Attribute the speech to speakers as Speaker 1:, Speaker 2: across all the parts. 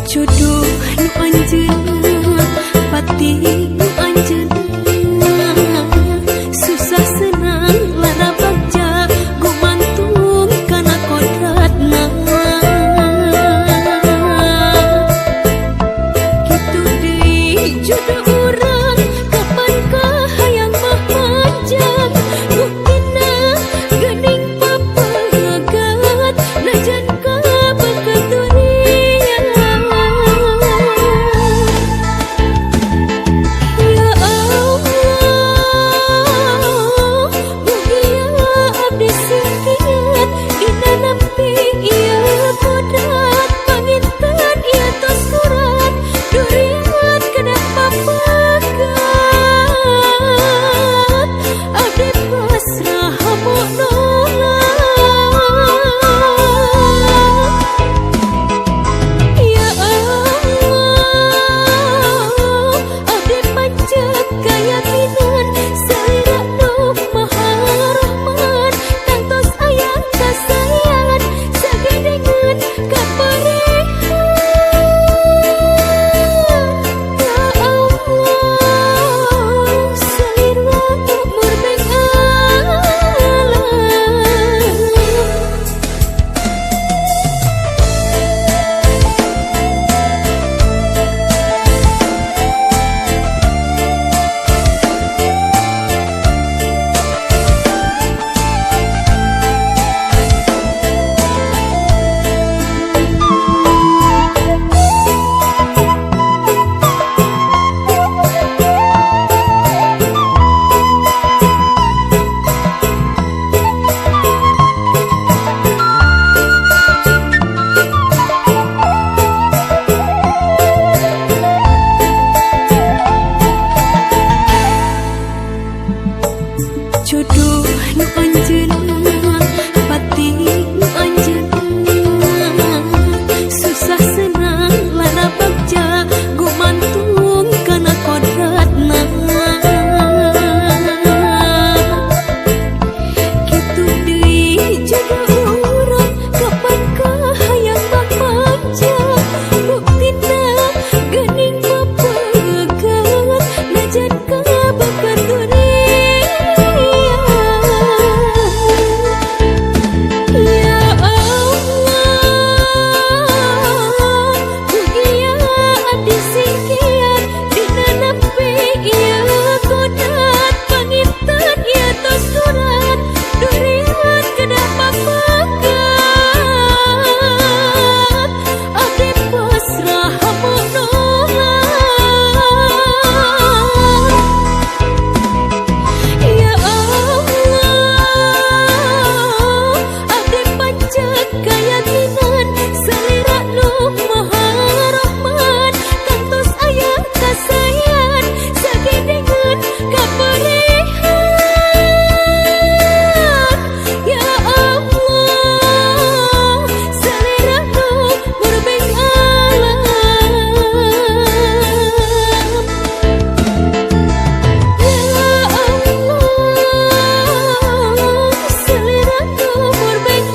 Speaker 1: Jodoh nu anjeunna, pati nu anjeunna, susah senang lara bagja gumantung kana kodratna. Kitu deui jodoh urang, kapankah hayang mah manjang, buktina geuning papegat najan ka beukeut dunia. Ya Allah, mugia abdi singkiat dina nepi ieu kodrat, panginten ieu tos kurat duriat kedah papegat, abdi pasrah hamo nolak. Ya Allah, abdi pancet kayakinan salira nu maha rahman, kantos aya kasayan sagedengan kaparehan. Ya Allah, salira umur beng jodoh nu anjeunna, pati nu anjeunna, susah senang lara bagja gumantung kana kodratna. Kitu deui jodoh urang, kapankah hayang mah manjang, buktina geuning papegat najan ka beukeut dunia. Ya Allah, mugia abdi singkiat dina nepi ieu kodrat, panginten ieu tos kurat duriat kedah papegat, abdi pasrah hamo nolak. Ya Allah, abdi pancet kayakinan salira nu maha rahman, kantos aya kasayan sagedengan kaparehan. Ya Allah, salira nu murbeng alam. Ya Allah, salira nu murbeng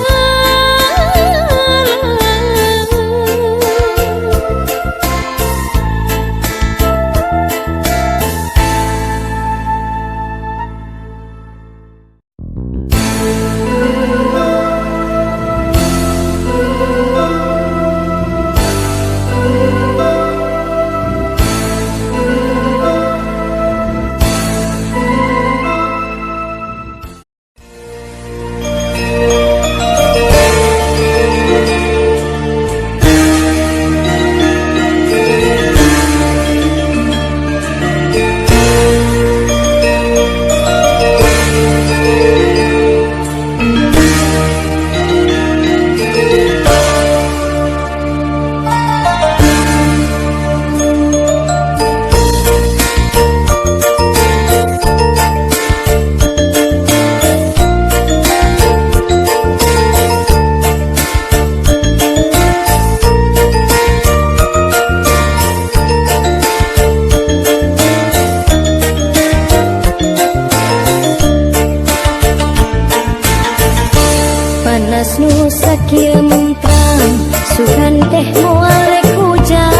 Speaker 1: panas nu sakieu mentrang sugan teh moal rek hujan.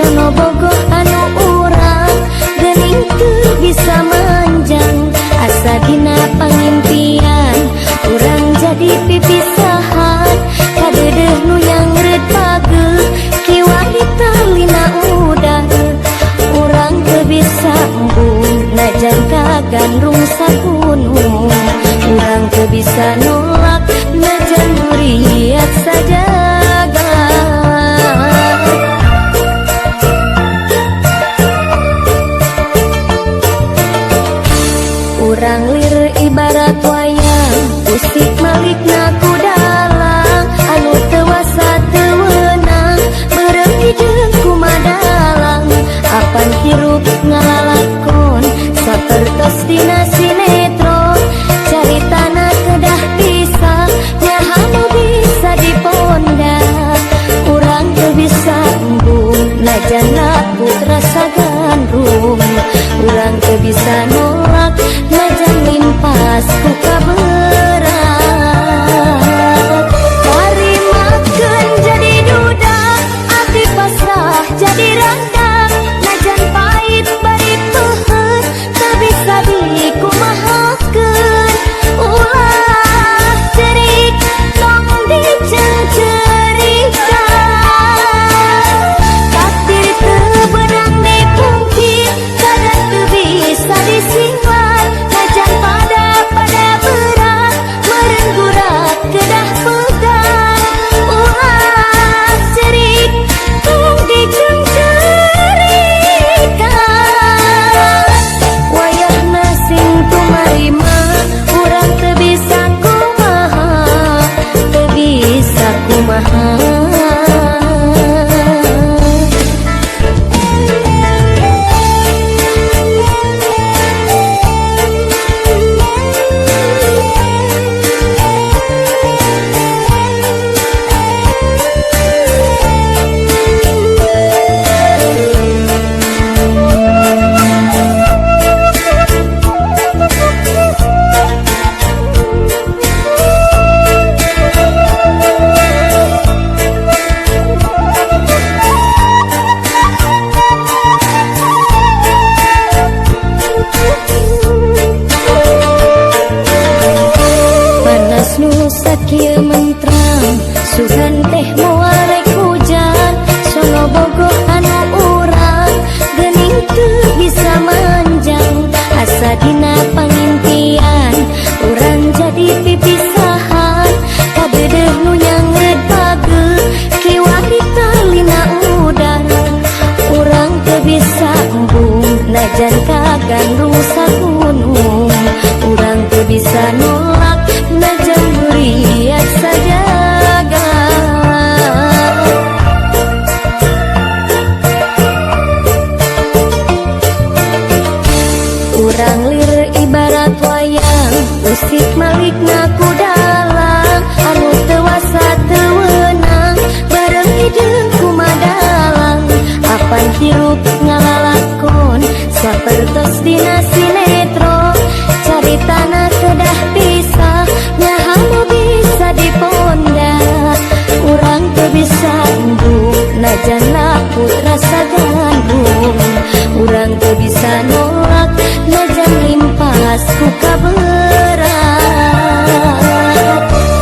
Speaker 1: sono bogoh anu urang geuning teu bisa manjang asa dina pangimpian urang jadi pipisahan kadeudeuh nu nyangreud pageuh kiwari talina udang urang teu bisa embung najan kagandrung sakunung urang teu bisa nolak najan muriat sajagat urang lir ibarat wayang usik malikna ku dalang anu teu wasa teu weunang beureum hideung kumadalang apan hirup ngalalakon sapertos dina sinetron caritana kedah pisah nyaha nu bisa dipondak urang teu bisa embung najan laku rasa gandrung urang teu bisa nolak najan limpas ku kaberat tarimakeun jadi duda ati pasrah jadi randang najan pait bari peuheut teu bisa dikumahakeun ulah cerik tong diceungceurikan takdir teu beunang dipungkir kadang teu bisa disinglat najan pada berat meureun gurat kedah pegang ulah cerik tong diceungceurikan wayahna sing tumarima urang teu bisa kumaha teu bisa kumaha panas nu sakieu mentrang sugan teh moal rek hujan sono bogoh anu urang geuning teu bisa manjang asa dina pangimpian urang jadi pipisahan kadeudeuh nu nyangreud pageuh kiwari talina udang urang teu bisa embung najan kagandrung sakunung urang teu bisa nolak najan muriat sajagat urang lir ibarat wayang usik malikna ku dalang anu teu wasa teu weunang bareng hideung kumadalang apan hirup ngalalakon sapertos dina sinetron caritana kedah pisah nyaha nu bisa dipondak urang teu bisa embung najan laku rasa gandrung urang teu bisa nolak najan limpas ku kaberat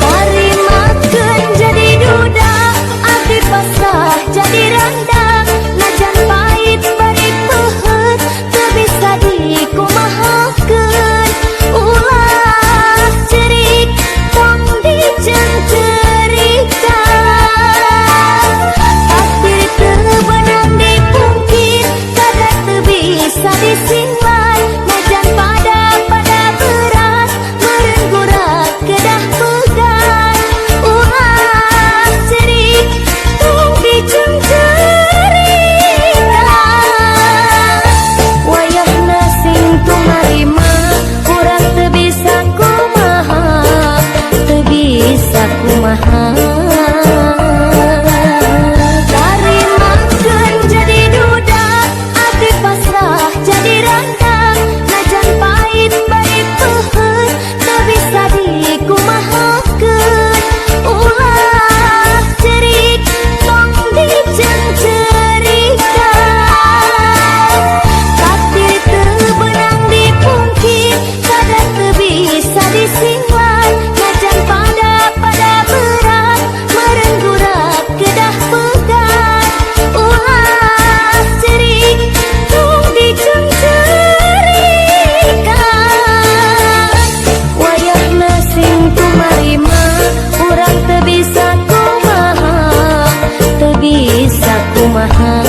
Speaker 1: tarimakeun jadi duda ati pasrah jadi randang najan pait bari peuheut teu bisa dikumahakeun ulah cerik tong diceungceurikan takdir teu beunang dipungkir kadang teu bisa disinglat najan pada berat meureun gurat kedah pegang ulah cerik tong diceungceurikan kumaha.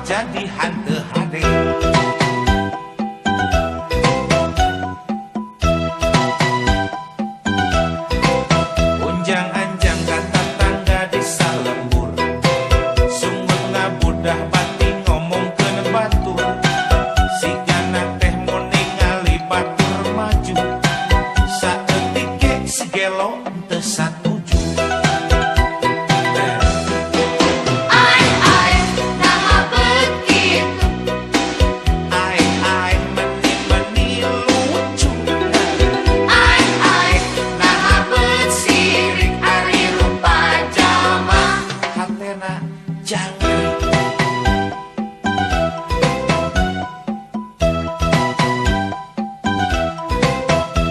Speaker 2: jadi hante hade. Unjang-anjang kata tangga desa lembur, sungguh ngabudah bati ngomong ke batur. Si gana teh mau ningali batur maju, saetike si gelo teu satuju.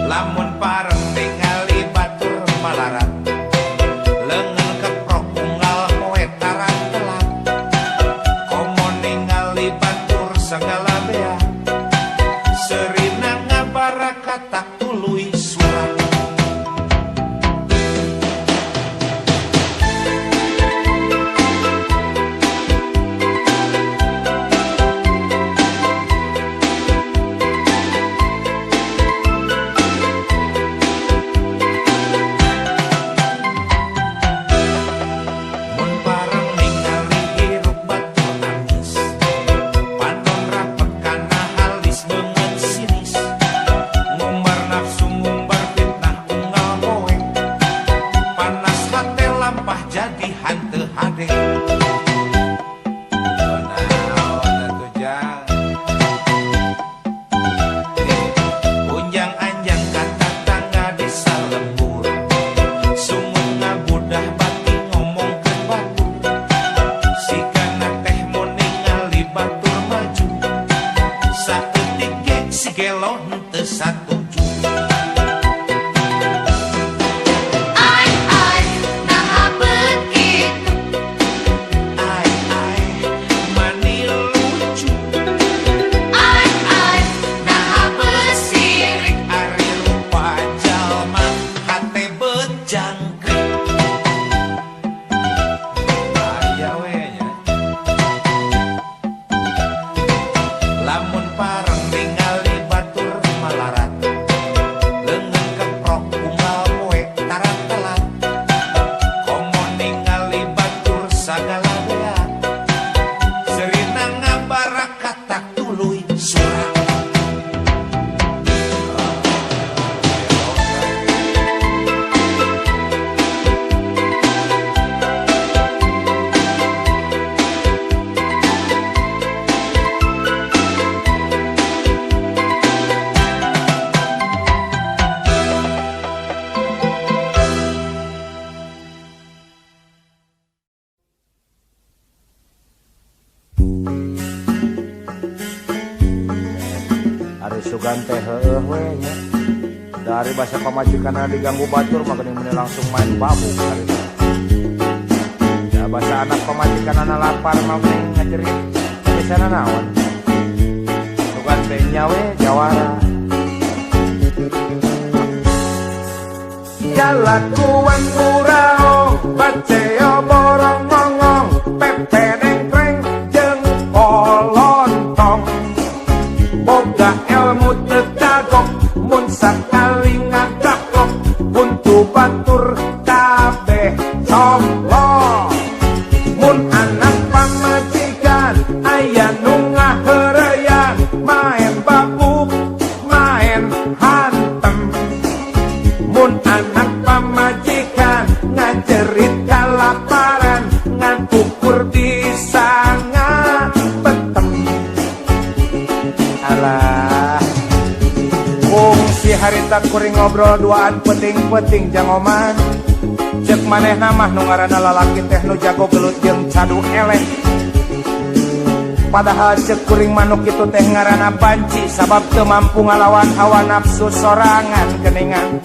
Speaker 2: Lamun pareng ningali batur malarat, leungeun keprok unggal poe taran telat. Komo ningali batur sagala bea, seurina ngabarakatak tuluy surat. Jadi hante hade. Unjang-anjang kata tangga desa lembur, sungguh ngabudah bati ngomong ke batur. Si kana teh mau ningali batur maju, saetike si gelo teu satuju. Lamun pareng ningali batur malarat, leungeun keprok unggal poe taran telat. Komo ningali batur sagala bea, seurina ngabarakatak tuluy surat.
Speaker 3: Ari sugan teh heueuh we nya. Dari bahasa pamajikanna diganggu batur mah geuning meni langsung main babuk ari. Da bahasa anak pamajikanna lapar mah geuning ngajerit. Biasana naon? Sugan teh nya we jawara. Jalakuan urao baceo borong ngongong pepe nengkreng jeung olontong. Boga ilmu tetagok mun sakali ngagakok buntu batur kabeh solo. Mun anak pamajikan aya nu ngaheureyan main babuk main hantem. Mun anak pamajikan ngajerit kalaparan ngan ukur di sanga betem. Alah, si harita kuring ngobrol duaan penting-penting jangoman. Cek manehna mah nu ngaranna lalaki teh nu jago gelut jeung cadu eleh. Padahal cek kuring manuk itu teh ngaranna banci, sabab teu mampu ngalawan hawa nafsu sorangan geuningan.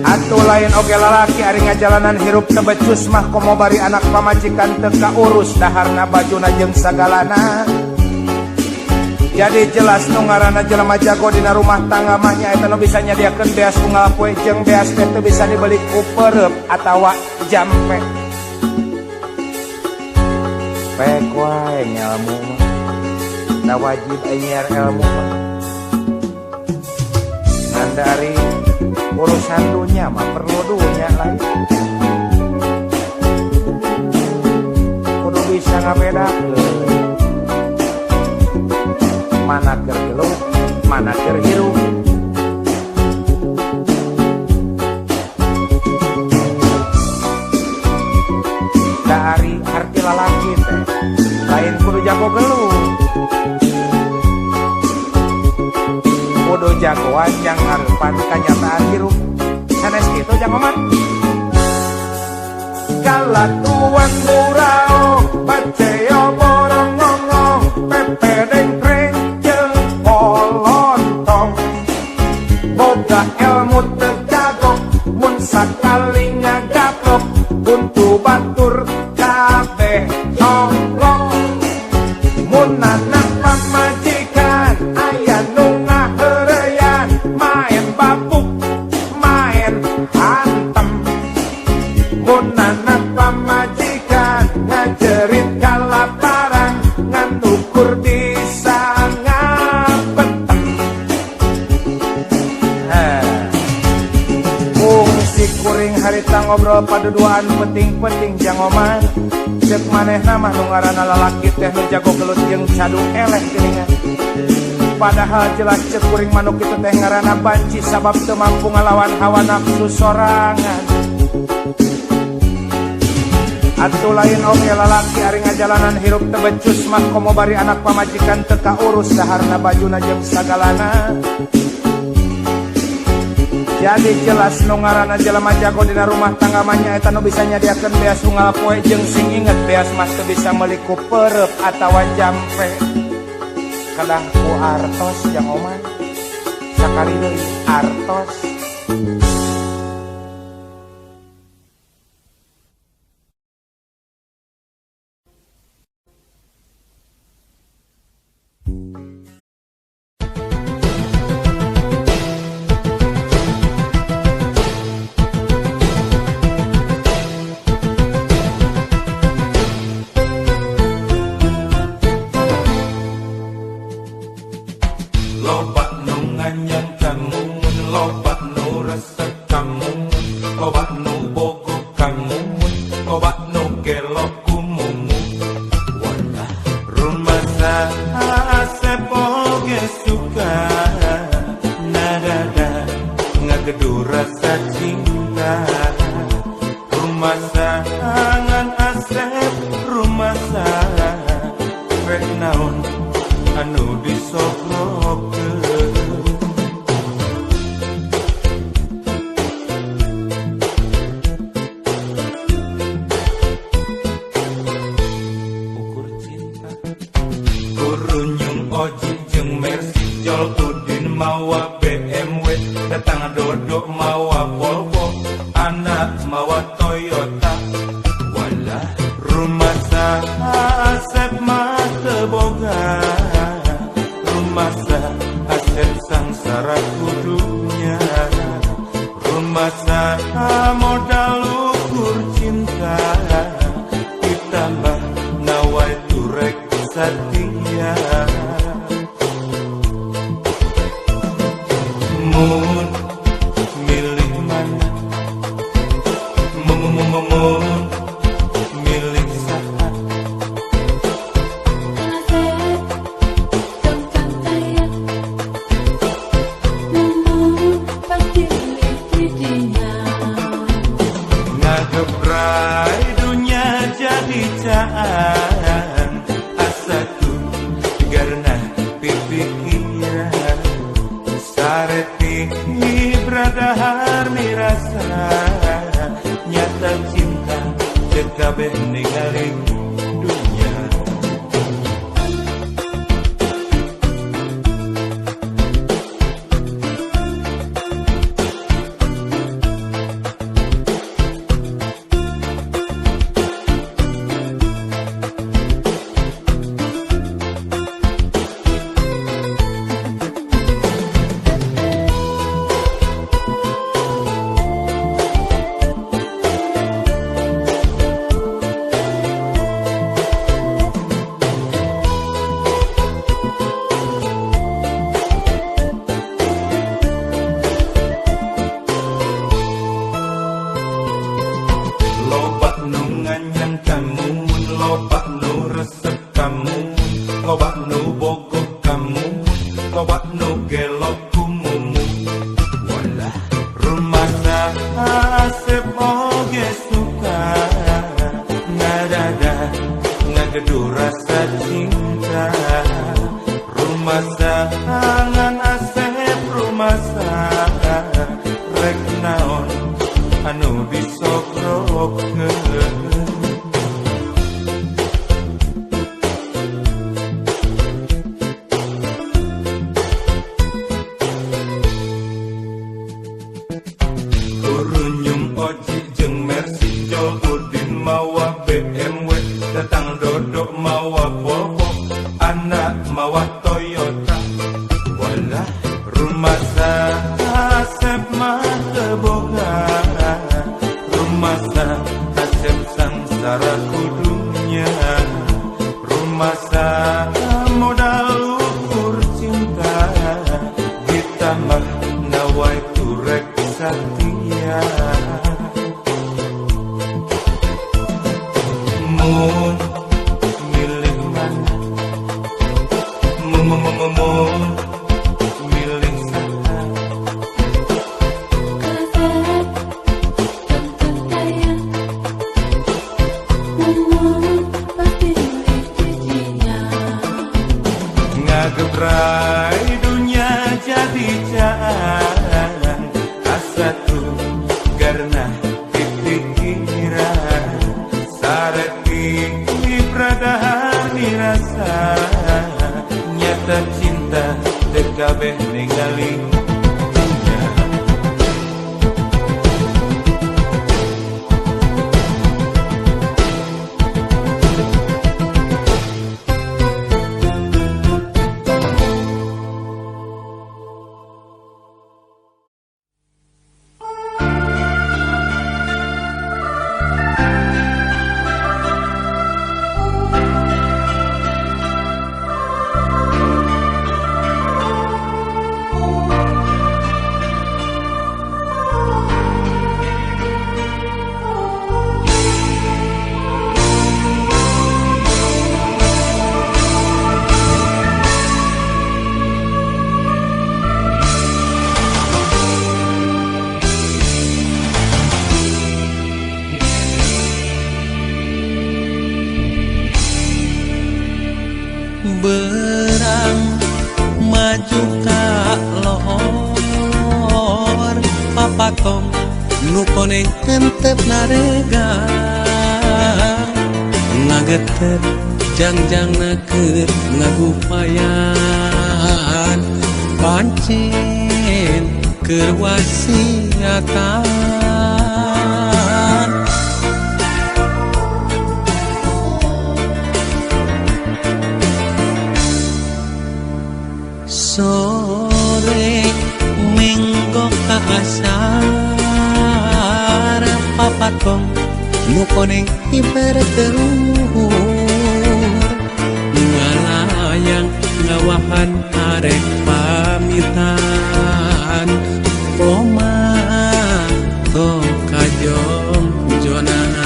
Speaker 3: Atuh lain oge lalaki ari ngajalanan hirup teu becus mah komo bari anak pamajikan teu kaurus daharna bajuna jeung sagalana. Jadi jelas nu ngaranna jelema jago dina rumah tangga mah nya eta nu bisa nyadiakeun beas unggal poe jeung beas teh teu bisa dibeli ku peureup atawa jampe. pek wae ngelmu da wajib nyiar ilmu mah ngan dari urusan dunia mah perlu dunia lain kudu bisa ngabedakeun mana keur geluh mana keur hirup dari arti lalaki teh lain kudu jago geluh kudu jagoan yang harepan kanyataan hirup sanes kitu jangoman kalatuan murao baceo borongongo pepe dengkreng jeung polontong boga ilmu teu jagok mun sakali ngagaplok buntu batur kabeh nongkrong mun anak pamajikan aya nu ngaheureyan main babuk main hantem mun anak pamajikan ngajerit kalaparan ngan ukur bisa ngabetem fungsi kuring harita ngobrol paduduan penting-penting jangoman cek manehna mah nu ngaranna lalaki teh nu jago gelut jeung cadu eleh geuningan padahal jelas cek kuring manuk kitu teh ngaranna banci sabab teu mampu ngalawan hawa nafsu sorangan atuh lain oge lalaki ari ngajalanan hirup teu becus mah komo bari anak pamajikan teu kaurus daharna bajuna jeung sagalana jadi jelas nu ngaranna jelema jago dina rumah tangga mah nyaeta nu bisa nyadiakeun beas unggal poe jeung sing inget beas mah teu bisa meuli ku peureup atawa jampe kadang ku artos jangoman sakali deui artos
Speaker 2: loba nu nganyangkanmu loba nu resep kamu loba nu bogo kamu loba nu gelok kumumu wadah rumah asep oge suka nadada ngagedu rasa cinta rumah sangan asep rumah rek naon anu disokrokeun ukur cinta kurunyung oji jeung mercy jol udin mawa BMW datang dodok mawa Volvo anak mawa Toyota walah rumah asep mah teu boga rumasa asep sangsara kudunya rumasa modal ukur cinta ditambah nawai turek satia mun milih mana mun milih saha ngagebrai dunia jadi caan asaku karena pipikiran sareti bradahar mirasa nyata cinta dekabeh ninggalin dunia nu resep kamu, ngobak nu bogor kamu, ngobak nu gelok kumumu. Walah, rumah Asep oge suka ngadada ngagedu rasa cinta. Rumah sangan Asep rumah rek naon anu disogrokkeun. Kurunyum Oji jeung Mercy Jol Udin mawa BMW, datang Dodo mawa Volvo, anak mawa Toyota. Walah, rumah Asep mah teboga, rumah Asep sangsara kudunya, rumah modal ukur cinta, kita mah nawai turek satria. Mun milik mana, mun milik sana.
Speaker 1: Kasep tonton tayang, mumun pasti milih cucinya.
Speaker 2: Ngagebrai dunia jadi jalan, asa tuh karena pikiran sareki pradahan dirasa, nyata cinta dekabeh ningali.
Speaker 4: Berang maju ka lohor papatong nu koneng hentep narega ngagetep jangjang nakeur ngagupayan pancen keur wasiatan. Sore menggok ka asar papatong nu koneng iberterur ngalayang ngawahan arek pamitan poma tong kajong jonan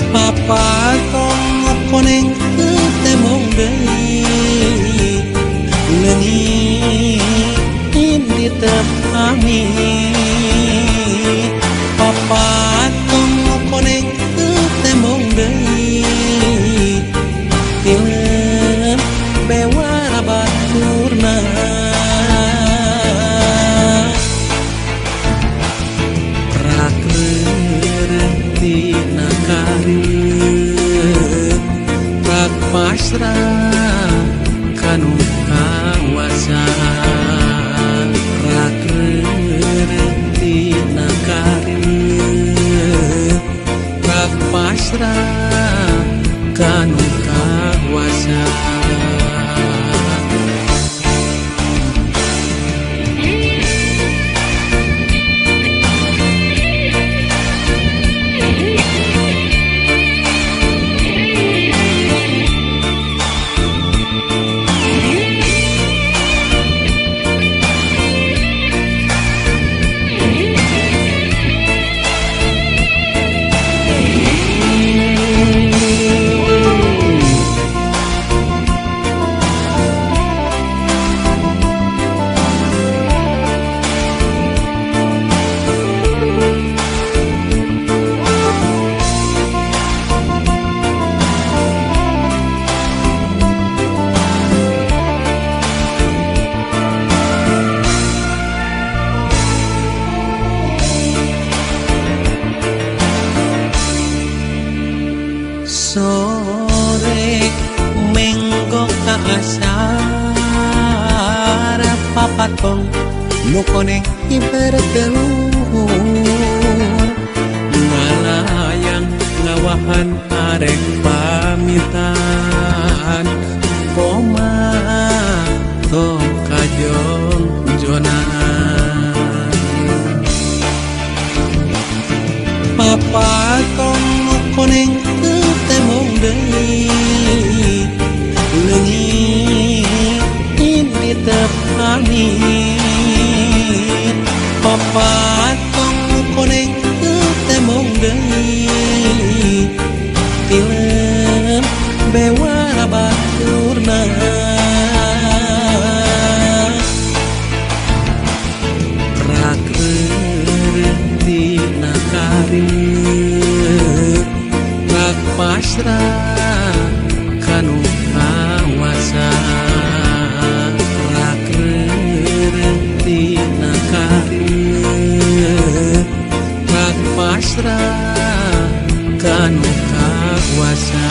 Speaker 4: papatong koneng temong deui leungit di tepami papatong koneng temong deui tileun bewara baturna rakreureuntina kareun pasrah kanu kawasa rakreureuntina kareun pasrah kanu kawasa. patong nu koneng bertelur ngalayang ngawahan arek pamitan koma tong kajong jonaan papatong nu koneng teu temong deui leungit ini tepamit papatong nu koneng teu temong deui tilem bewara baturna rakreureun dina karir rak pasrah kanu kawasa rakreureun dina karir rak pasrah kanu kawasa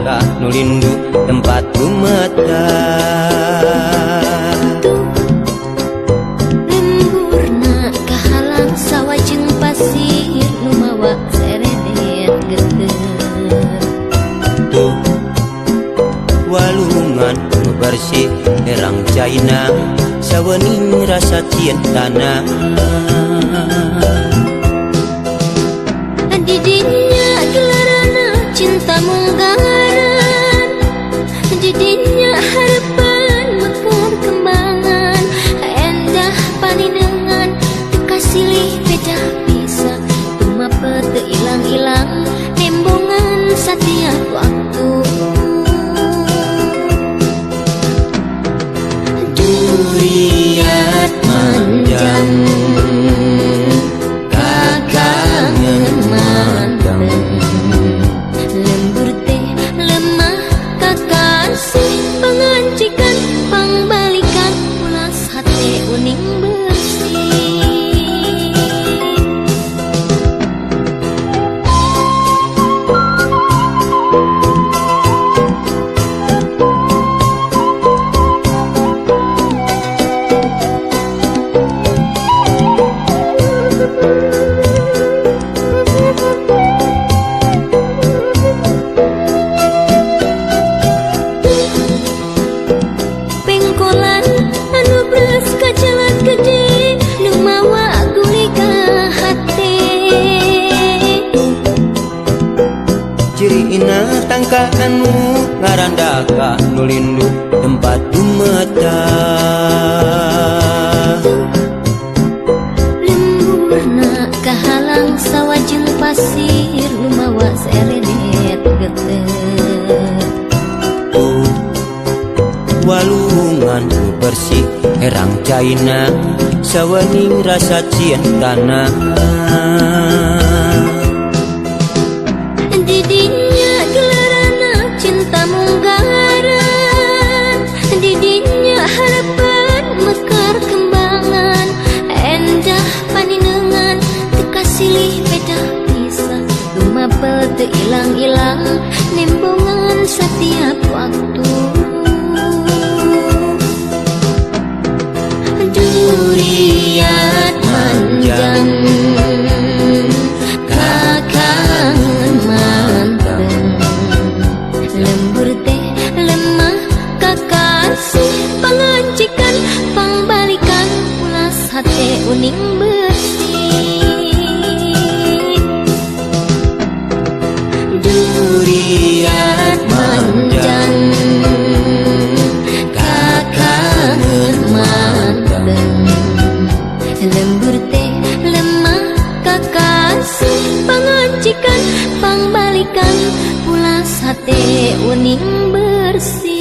Speaker 5: ka nulindu tempat rumeta.
Speaker 1: Lemburna kahalang sawah jeung pasir nu mawa seredet geuteur.
Speaker 5: Tuh walungan nu bersih herang caina sawening rasa cintana.
Speaker 1: Di dinya gelarana cinta munggaran, di dinya harapan mekar kembangan, endah paninengan teka silih beda bisa tumape teu ilang-ilang nembongan setiap waktu.
Speaker 5: Duriat manjang kakangen manteng,
Speaker 1: Lembur teh lemah kakasih pangancikan pangbalikan ulas hate uning bersih. Pengkolan anu beres kajalan gede nu mawa guli ka hate.
Speaker 5: ciriina tangka anu ngaranda ka nulindu tempat rumeta.
Speaker 1: Lemburna kahalang sawah jeung pasir nu mawa seredet geuteur.
Speaker 5: Tuh walungan nu bersih herang caina sawening rasa cintana.
Speaker 1: Di dinya gelarana cinta munggaran, di dinya harapan mekar kembangan, endah paninengan teka silih beda bisa tumape teu ilang-ilang nembongan setiap waktu. Duriat manjang kakangen manteng, lembur teh lemah kakasih pangancikan pangbalikan ulas hate uning bersih.
Speaker 5: Duriat manjang
Speaker 1: kakangen manteng, lembur teh lemah kakasih pangancikan pangbalikan pulas hate uning bersih.